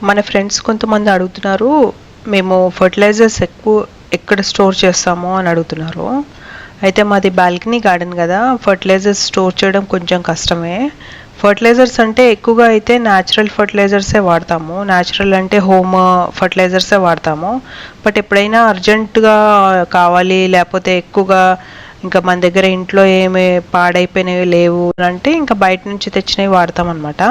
మన ఫ్రెండ్స్ కొంతమంది అడుగుతున్నారు, మేము ఫర్టిలైజర్స్ ఎక్కడ స్టోర్ చేస్తాము అని అడుగుతున్నారు. అయితే మాది బాల్కనీ గార్డెన్ కదా, ఫర్టిలైజర్స్ స్టోర్ చేయడం కొంచెం కష్టమే. ఫర్టిలైజర్స్ అంటే ఎక్కువగా అయితే న్యాచురల్ ఫర్టిలైజర్సే వాడతాము. న్యాచురల్ అంటే హోమ్ ఫర్టిలైజర్సే వాడతాము. బట్ ఎప్పుడైనా అర్జెంటుగా కావాలి, లేకపోతే ఎక్కువగా ఇంకా మన దగ్గర ఇంట్లో ఏమి పాడైపోయినవి లేవు అంటే ఇంకా బయట నుంచి తెచ్చినవి వాడతాం అనమాట.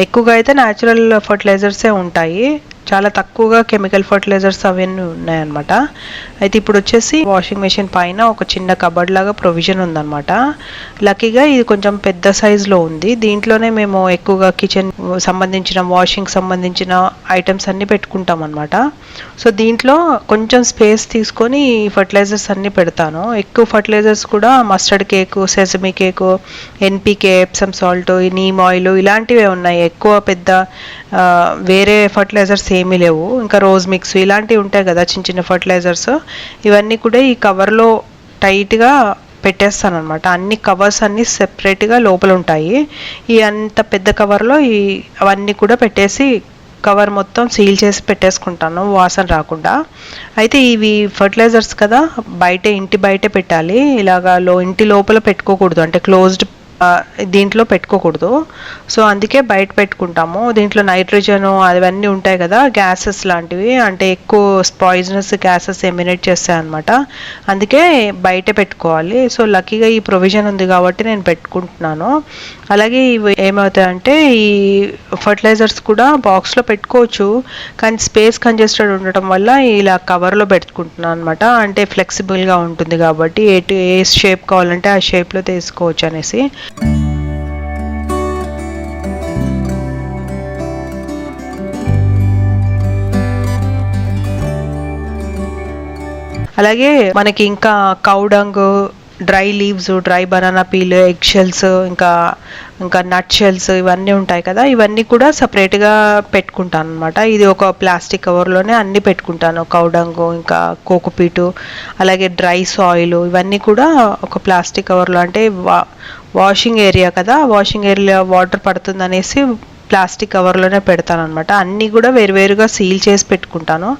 ఎక్కువగా అయితే న్యాచురల్ ఫర్టిలైజర్సే ఉంటాయి, చాలా తక్కువగా కెమికల్ ఫర్టిలైజర్స్ అవన్నీ ఉన్నాయన్నమాట. అయితే ఇప్పుడు వచ్చేసి వాషింగ్ మెషిన్ పైన ఒక చిన్న కబర్డ్ లాగా ప్రొవిజన్ ఉందన్నమాట. లక్కీగా ఇది కొంచెం పెద్ద సైజులో ఉంది. దీంట్లోనే మేము ఎక్కువగా కిచెన్ సంబంధించిన వాషింగ్ సంబంధించిన ఐటమ్స్ అన్నీ పెట్టుకుంటాం అనమాట. సో దీంట్లో కొంచెం స్పేస్ తీసుకొని ఈ ఫర్టిలైజర్స్ అన్నీ పెడతాను. ఎక్కువ ఫర్టిలైజర్స్ కూడా mustard cake, sesame cake, NPK, Epsom salt, neem oil ఇలాంటివే ఉన్నాయి. ఎక్కువ పెద్ద వేరే ఫర్టిలైజర్స్ ఏమీ లేవు. ఇంకా రోజ్ మిక్స్ ఇలాంటివి ఉంటాయి కదా చిన్న చిన్న ఫర్టిలైజర్స్, ఇవన్నీ కూడా ఈ కవర్లో టైట్గా పెట్టేస్తాను అనమాట. అన్ని కవర్స్ అన్నీ సెపరేట్గా లోపల ఉంటాయి. ఈ అంత పెద్ద కవర్లో అవన్నీ కూడా పెట్టేసి కవర్ మొత్తం సీల్ చేసి పెట్టేసుకుంటాను వాసన రాకుండా. అయితే ఇవి ఫర్టిలైజర్స్ కదా, ఇంటి బయటే పెట్టాలి. ఇలాగా ఇంటి లోపల పెట్టుకోకూడదు, అంటే క్లోజ్డ్ దీంట్లో పెట్టుకోకూడదు. సో అందుకే బయట పెట్టుకుంటాము. దీంట్లో నైట్రోజన్ అవన్నీ ఉంటాయి కదా, గ్యాసెస్ లాంటివి, అంటే ఎక్కువ పాయిజనస్ గ్యాసెస్ ఎమినేట్ చేస్తాయి అనమాట. అందుకే బయట పెట్టుకోవాలి. సో లక్కీగా ఈ ప్రొవిజన్ ఉంది కాబట్టి నేను పెట్టుకుంటున్నాను. అలాగే ఇవి ఏమవుతాయంటే ఈ ఫర్టిలైజర్స్ కూడా బాక్స్లో పెట్టుకోవచ్చు, కానీ స్పేస్ కంజెస్టెడ్ ఉండటం వల్ల ఇలా కవర్లో పెట్టుకుంటున్నాను అనమాట. అంటే ఫ్లెక్సిబుల్గా ఉంటుంది కాబట్టి ఏ షేప్ కావాలంటే ఆ షేప్లో తీసుకోవచ్చు అనేసి. అలాగే మనకి ఇంకా cow dung, dry leaves, dry banana peel, egg shells, ఇంకా నట్ షెల్స్ ఇవన్నీ ఉంటాయి కదా, ఇవన్నీ కూడా సపరేట్గా పెట్టుకుంటాను అనమాట. ఇది ఒక ప్లాస్టిక్ కవర్లోనే అన్నీ పెట్టుకుంటాను. కౌడంగు, ఇంకా కోకోపీటు, అలాగే డ్రై సాయిల్, ఇవన్నీ కూడా ఒక ప్లాస్టిక్ కవర్లో, అంటే వాషింగ్ ఏరియా కదా, వాషింగ్ ఏరియా వాటర్ పడుతుంది అనేసి ప్లాస్టిక్ కవర్లోనే పెడతాను అనమాట. అన్నీ కూడా వేరువేరుగా సీల్ చేసి పెట్టుకుంటాను.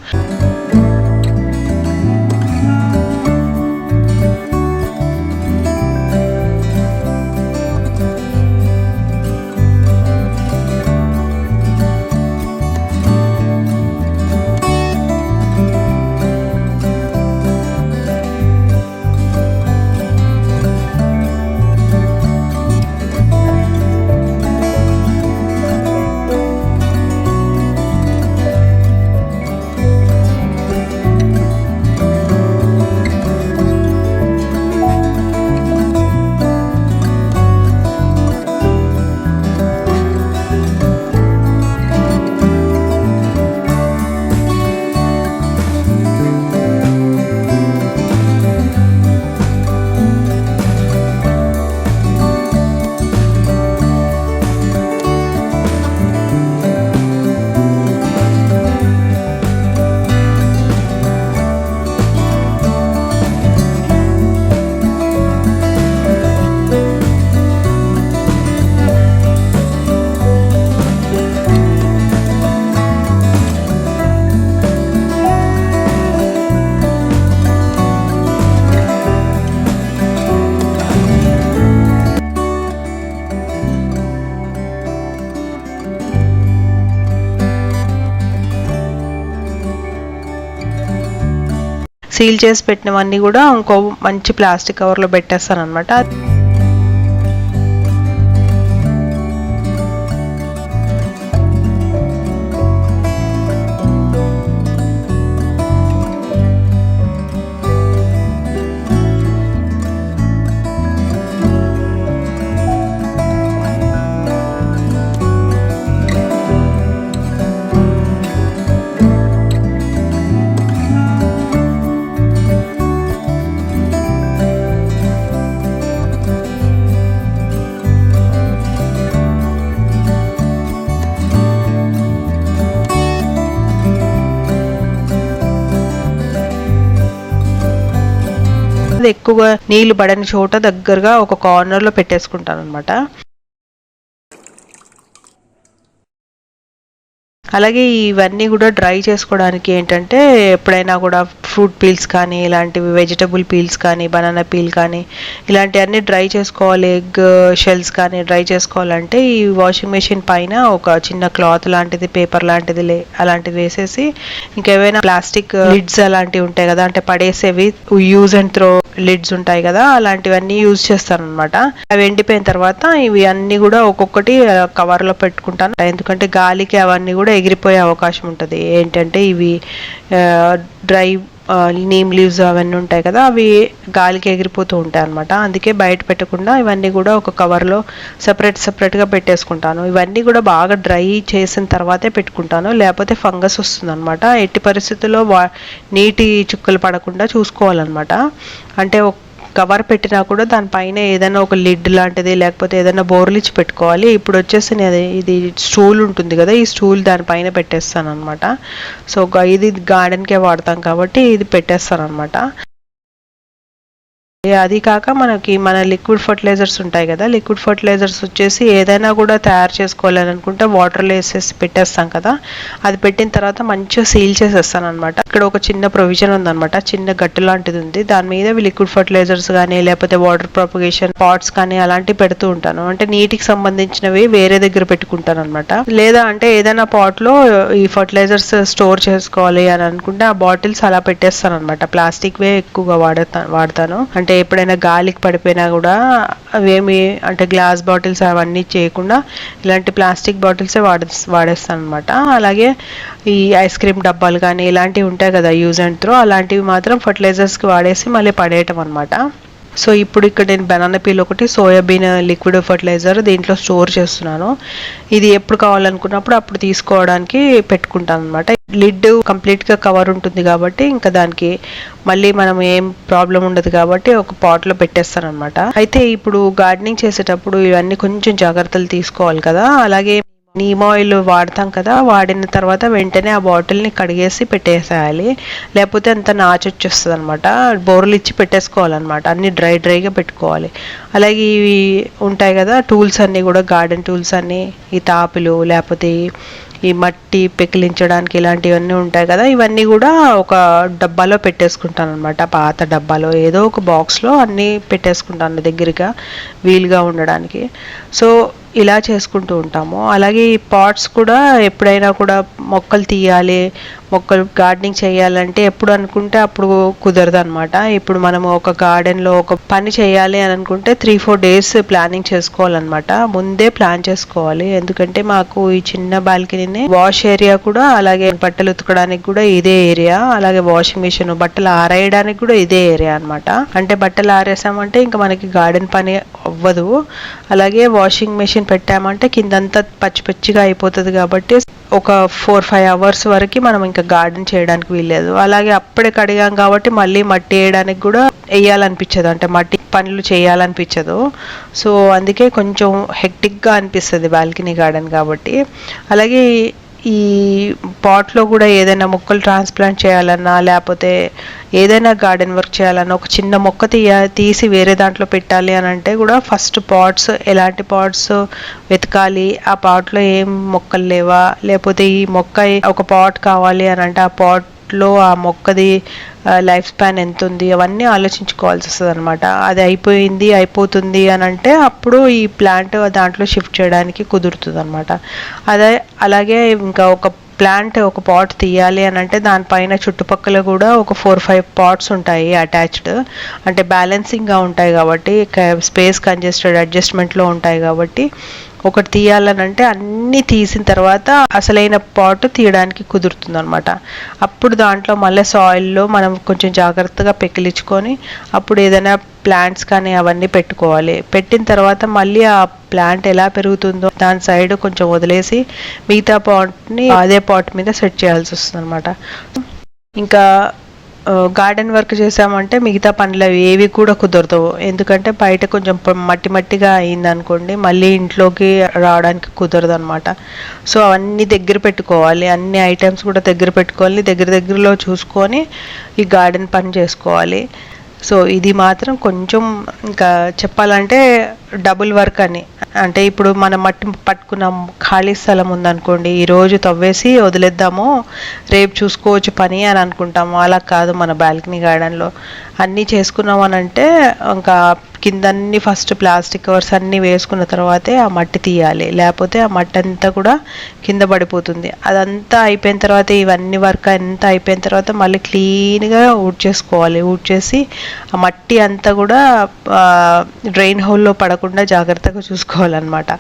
సీల్ చేసి పెట్టినవన్నీ కూడా ఇంకో మంచి ప్లాస్టిక్ కవర్లో పెట్టేస్తాను అనమాట. ఎక్కువ నీళ్లు పడని చోట దగ్గరగా ఒక కార్నర్ లో పెట్టేసుకుంటాను అనమాట. అలాగే ఇవన్నీ కూడా డ్రై చేసుకోవడానికి ఏంటంటే ఎప్పుడైనా కూడా ఫ్రూట్ పీల్స్ కానీ ఇలాంటివి వెజిటబుల్ పీల్స్ కానీ బనానా పీల్ కానీ ఇలాంటివన్నీ డ్రై చేసుకోవాలి, ఎగ్ షెల్స్ కానీ డ్రై చేసుకోవాలంటే ఈ వాషింగ్ మెషిన్ పైన ఒక చిన్న క్లాత్ లాంటిది పేపర్ లాంటిది అలాంటిది వేసేసి ఇంకేమైనా ప్లాస్టిక్ లిడ్స్ అలాంటివి ఉంటాయి కదా, అంటే పడేసేవి యూజ్ అండ్ త్రో లిడ్స్ ఉంటాయి కదా, అలాంటివన్నీ యూజ్ చేస్తాను అనమాట. అవి ఎండిపోయిన తర్వాత ఇవి అన్ని కూడా ఒక్కొక్కటి కవర్లో పెట్టుకుంటాను. ఎందుకంటే గాలికి అవన్నీ కూడా ఎగిరిపోయే అవకాశం ఉంటుంది. ఏంటంటే ఇవి డ్రై నీమ్ లీవ్స్ అవన్నీ ఉంటాయి కదా, అవి గాలికి ఎగిరిపోతూ ఉంటాయి అనమాట. అందుకే బయట పెట్టకుండా ఇవన్నీ కూడా ఒక కవర్లో సపరేట్గా పెట్టేసుకుంటాను. ఇవన్నీ కూడా బాగా డ్రై చేసిన తర్వాతే పెట్టుకుంటాను, లేకపోతే ఫంగస్ వస్తుంది అనమాట. ఎట్టి పరిస్థితుల్లో నీటి చుక్కలు పడకుండా చూసుకోవాలన్నమాట. అంటే కవర్ పెట్టినా కూడా దానిపైన ఏదైనా ఒక లిడ్ లాంటిది లేకపోతే ఏదైనా బోర్లిచ్చి పెట్టుకోవాలి. ఇప్పుడు వచ్చేసి ఇది స్టూల్ ఉంటుంది కదా, ఈ స్టూల్ దానిపైన పెట్టేస్తాను అనమాట. సో ఇది గార్డెన్కే వాడతాం కాబట్టి ఇది పెట్టేస్తాను అనమాట. అది కాక మన లిక్విడ్ ఫర్టిలైజర్స్ ఉంటాయి కదా, లిక్విడ్ ఫర్టిలైజర్స్ వచ్చేసి ఏదైనా కూడా తయారు చేసుకోవాలని అనుకుంటే వాటర్లో వేసేసి పెట్టేస్తాం కదా, అది పెట్టిన తర్వాత మంచిగా సీల్ చేసేస్తాను అనమాట. ఇక్కడ ఒక చిన్న ప్రొవిజన్ ఉందన్నమాట, చిన్న గట్టు లాంటిది ఉంది, దాని మీద లిక్విడ్ ఫర్టిలైజర్స్ కానీ లేకపోతే వాటర్ ప్రొపగేషన్ పాట్స్ కానీ అలాంటివి పెడుతూ ఉంటాను. అంటే నీటికి సంబంధించినవి వేరే దగ్గర పెట్టుకుంటాను అనమాట. లేదా అంటే ఏదైనా పాట్లో ఈ ఫర్టిలైజర్స్ స్టోర్ చేసుకోవాలి అని అనుకుంటే ఆ బాటిల్స్ అలా పెట్టేస్తాను అనమాట. ప్లాస్టిక్వే ఎక్కువగా వాడతాను. అంటే ఎప్పుడైనా గాలికి పడిపోయినా కూడా అవేమి అంటే గ్లాస్ బాటిల్స్ అవన్నీ చేయకుండా ఇలాంటి ప్లాస్టిక్ బాటిల్సే వాడేస్తాను అనమాట. అలాగే ఈ ఐస్ క్రీమ్ డబ్బాలు కానీ ఇలాంటివి ఉంటాయి కదా యూజ్ అండ్ త్రో, అలాంటివి మాత్రం ఫర్టిలైజర్స్కి వాడేసి మళ్ళీ పడేయటం అనమాట. సో ఇప్పుడు ఇక్కడ నేను బనానా పీల్ ఒకటి సోయాబీన్ లిక్విడ్ ఫర్టిలైజర్ దీంట్లో స్టోర్ చేస్తున్నాను. ఇది ఎప్పుడు కావాలనుకున్నప్పుడు అప్పుడు తీసుకోవడానికి పెట్టుకుంటాను అనమాట. లిడ్ కంప్లీట్గా కవర్ ఉంటుంది కాబట్టి ఇంకా దానికి మళ్ళీ మనం ఏం ప్రాబ్లం ఉండదు కాబట్టి ఒక పాట్లో పెట్టేస్తాను అనమాట. అయితే ఇప్పుడు గార్డెనింగ్ చేసేటప్పుడు ఇవన్నీ కొంచెం జాగ్రత్తలు తీసుకోవాలి కదా. అలాగే నీమ్ ఆయిల్ వాడతాం కదా, వాడిన తర్వాత వెంటనే ఆ బాటిల్ని కడిగేసి పెట్టేసేయాలి, లేకపోతే అంత నాచు వచ్చేస్తుంది అనమాట. బోర్లు ఇచ్చి పెట్టేసుకోవాలన్నమాట, అన్ని డ్రైగా పెట్టుకోవాలి. అలాగే ఇవి ఉంటాయి కదా టూల్స్ అన్నీ కూడా, గార్డెన్ టూల్స్ అన్నీ, ఈ తాపులు లేకపోతే ఈ మట్టి పెకిలించడానికి ఇలాంటివన్నీ ఉంటాయి కదా, ఇవన్నీ కూడా ఒక డబ్బాలో పెట్టేసుకుంటాను అనమాట. పాత డబ్బాలో ఏదో ఒక బాక్స్లో అన్నీ పెట్టేసుకుంటాను దగ్గరగా వీలుగా ఉండడానికి. సో ఇలా చేసుకుంటూ ఉంటాము. అలాగే ఈ పాట్స్ కూడా ఎప్పుడైనా కూడా మొక్కలు తీయాలి, మొక్కలు గార్డెనింగ్ చేయాలంటే ఎప్పుడు అనుకుంటే అప్పుడు కుదరదు అనమాట. ఇప్పుడు మనము ఒక గార్డెన్లో ఒక పని చేయాలి అని అనుకుంటే 3-4 days ప్లానింగ్ చేసుకోవాలన్నమాట, ముందే ప్లాన్ చేసుకోవాలి. ఎందుకంటే మాకు ఈ చిన్న బాల్కనీని వాష్ ఏరియా కూడా, అలాగే బట్టలు ఉతకడానికి కూడా ఇదే ఏరియా, అలాగే వాషింగ్ మిషన్ బట్టలు ఆరేయడానికి కూడా ఇదే ఏరియా అనమాట. అంటే బట్టలు ఆరేసామంటే ఇంకా మనకి గార్డెన్ పని అవ్వదు. అలాగే వాషింగ్ మెషిన్ పెట్టామంటే కిందంతా పచ్చిగా అయిపోతుంది కాబట్టి ఒక 4-5 hours వరకు మనం ఇంకా గార్డెన్ చేయడానికి వీల్లేదు. అలాగే అప్పుడే కడిగాం కాబట్టి మళ్ళీ మట్టి వేయడానికి కూడా వేయాలనిపించదు, అంటే మట్టి పనులు చేయాలనిపించదు. సో అందుకే కొంచెం హెక్టిక్గా అనిపిస్తుంది బాల్కనీ గార్డెన్ కాబట్టి. అలాగే ఈ పాట్లో కూడా ఏదైనా మొక్కలు ట్రాన్స్ప్లాంట్ చేయాలన్నా లేకపోతే ఏదైనా గార్డెన్ వర్క్ చేయాలన్నా ఒక చిన్న మొక్క తీసి వేరే దాంట్లో పెట్టాలి అని అంటే కూడా ఫస్ట్ పాట్స్, ఎలాంటి పాట్స్ వెతకాలి, ఆ పాట్లో ఏం మొక్కలు లేవా, లేకపోతే ఈ మొక్క ఒక పాట్ కావాలి అని అంటే ఆ పాట్లో ఆ మొక్కది లైఫ్ స్పాన్ ఎంత ఉంది అవన్నీ ఆలోచించుకోవాల్సి వస్తుంది అనమాట. అది అయిపోతుంది అని అంటే అప్పుడు ఈ ప్లాంట్ దాంట్లో షిఫ్ట్ చేయడానికి కుదురుతుంది అనమాట. అలాగే ఇంకా ఒక ప్లాంట్ ఒక పాట్ తీయాలి అని అంటే దానిపైన చుట్టుపక్కల కూడా ఒక 4-5 పాట్స్ ఉంటాయి అటాచ్డ్, అంటే బ్యాలెన్సింగ్గా ఉంటాయి కాబట్టి, స్పేస్ అడ్జస్ట్మెంట్లో ఉంటాయి కాబట్టి ఒకటి తీయాలని అంటే అన్నీ తీసిన తర్వాత అసలైన పాట్ తీయడానికి కుదురుతుంది అనమాట. అప్పుడు దాంట్లో మళ్ళీ సాయిల్లో మనం కొంచెం జాగ్రత్తగా పెకిలించుకొని అప్పుడు ఏదైనా ప్లాంట్స్ కానీ అవన్నీ పెట్టుకోవాలి. పెట్టిన తర్వాత మళ్ళీ ఆ ప్లాంట్ ఎలా పెరుగుతుందో దాని సైడ్ కొంచెం వదిలేసి మిగతా పాట్ని అదే పాట్ మీద సెట్ చేయాల్సి వస్తుంది అనమాట. ఇంకా గార్డెన్ వర్క్ చేసామంటే మిగతా పనులు ఏవి కూడా కుదరదు, ఎందుకంటే బయట కొంచెం మట్టిగా అయింది అనుకోండి మళ్ళీ ఇంట్లోకి రావడానికి కుదరదు అనమాట. సో అవన్నీ దగ్గర పెట్టుకోవాలి, అన్ని ఐటమ్స్ కూడా దగ్గర పెట్టుకోవాలి, దగ్గరలో చూసుకొని ఈ గార్డెన్ పని చేసుకోవాలి. సో ఇది మాత్రం కొంచెం ఇంకా చెప్పాలంటే డబుల్ వర్క్ అని, అంటే ఇప్పుడు మనం మట్టి పట్టుకున్న ఖాళీ స్థలం ఉందనుకోండి, ఈరోజు తవ్వేసి వదిలేద్దాము, రేపు చూసుకోవచ్చు పని అని అనుకుంటాము. అలా కాదు, మన బాల్కనీ గార్డెన్లో అన్నీ చేసుకున్నాం అని అంటే ఇంకా కిందన్నీ ఫస్ట్ ప్లాస్టిక్ కవర్స్ అన్నీ వేసుకున్న తర్వాతే ఆ మట్టి తీయాలి, లేకపోతే ఆ మట్టి అంతా కూడా కింద పడిపోతుంది. అదంతా అయిపోయిన తర్వాత, ఇవన్నీ వర్క్ అంతా అయిపోయిన తర్వాత మళ్ళీ క్లీన్గా ఊడ్చేసుకోవాలి. ఊడ్చేసి ఆ మట్టి అంతా కూడా డ్రైన్ హోల్లో పడకుండా జాగ్రత్తగా చూసుకోవాలన్నమాట.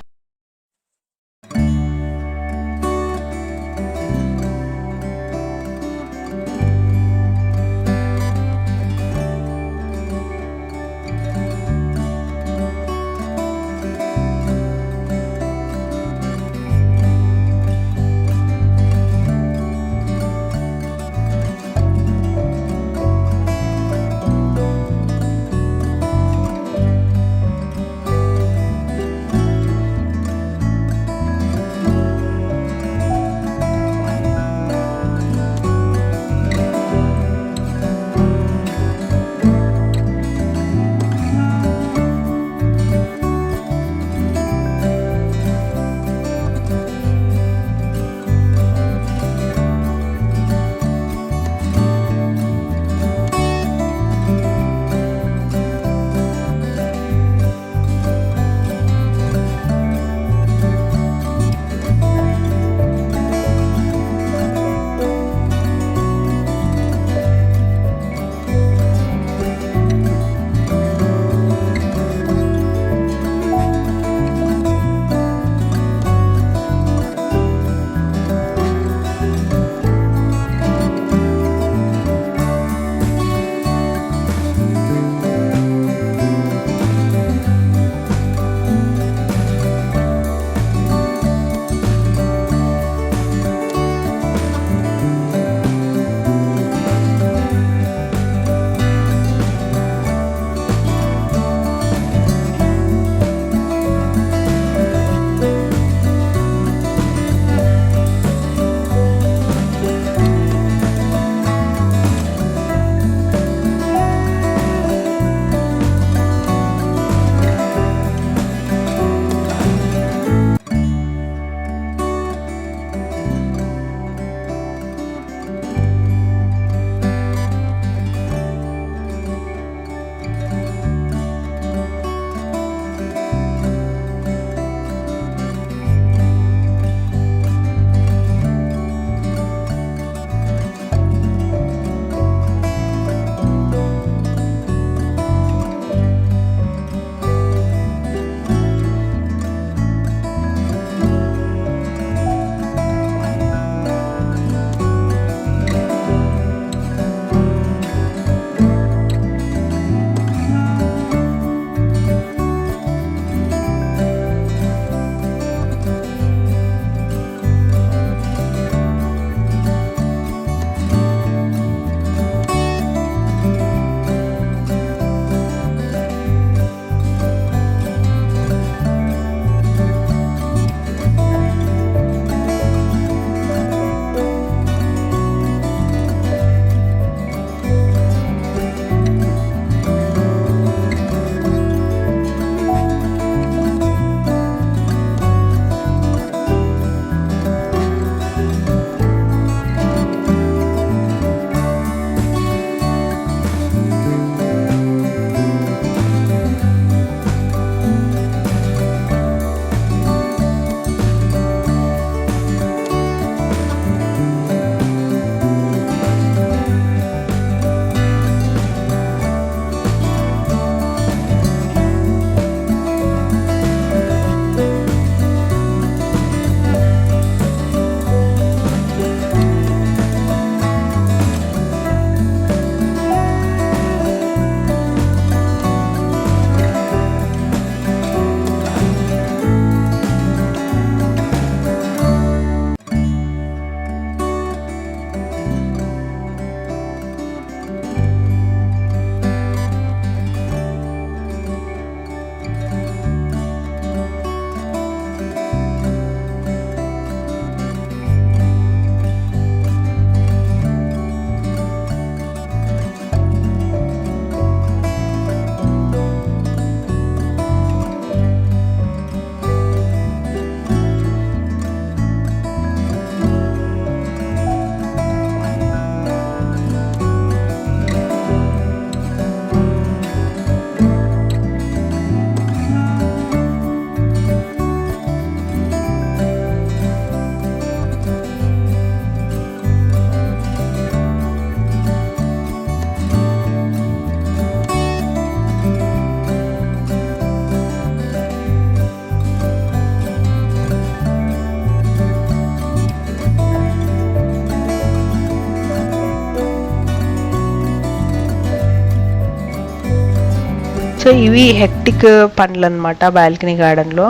సో ఇవి హెక్టిక్ పనులు అనమాట బాల్కనీ గార్డెన్లో.